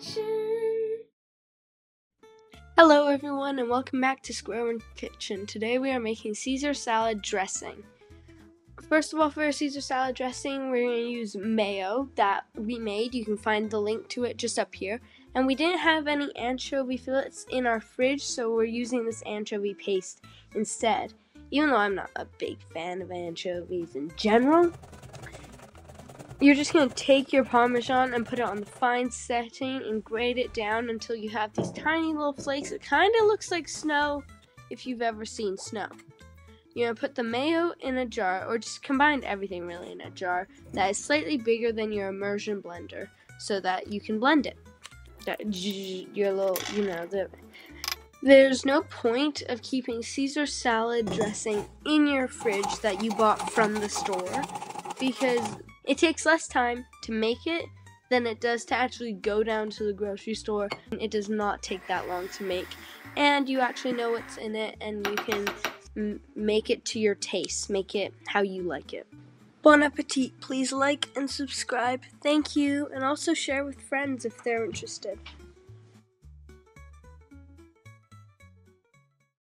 Kitchen. Hello everyone and welcome back to Square One Kitchen. Today we are making Caesar salad dressing. First of all, for our Caesar salad dressing, we're going to use mayo that we made. You can find the link to it just up here. And we didn't have any anchovy fillets in our fridge, so we're using this anchovy paste instead. Even though I'm not a big fan of anchovies in general. You're just going to take your Parmesan and put it on the fine setting and grate it down until you have these tiny little flakes. It kind of looks like snow if you've ever seen snow. You're going to put the mayo in a jar, or just combine everything really in a jar that is slightly bigger than your immersion blender so that you can blend it. Your little, There's no point of keeping Caesar salad dressing in your fridge that you bought from the store because it takes less time to make it than it does to actually go down to the grocery store. It does not take that long to make, and you actually know what's in it, and you can make it to your taste. Make it how you like it. Bon appetit. Please like and subscribe. Thank you, and also share with friends if they're interested.